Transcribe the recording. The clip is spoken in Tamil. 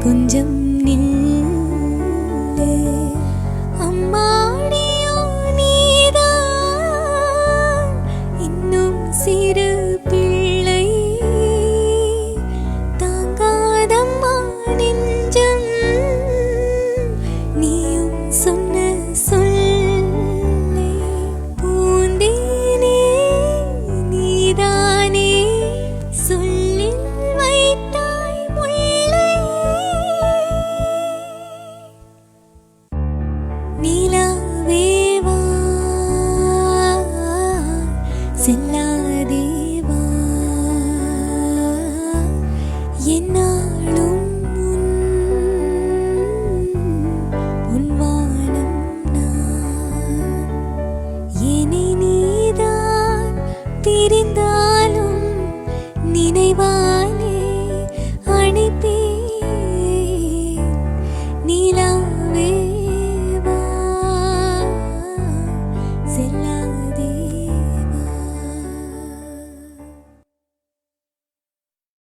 கொஞ்சம் நில்லு அம்மாடியோ நீதான் இன்னும் சிறு பிள்ளை தாங்காதம்மா நெஞ்சம் நீயும் சொன்ன சொல்லை பூந்தேனே நீதானே சொல்லில் வைத்தாய் முல்லை நீலாவேவா செல்லாதேவா என்னாலும் உன் வானம் நான் என்னை நீதான் பிரிந்த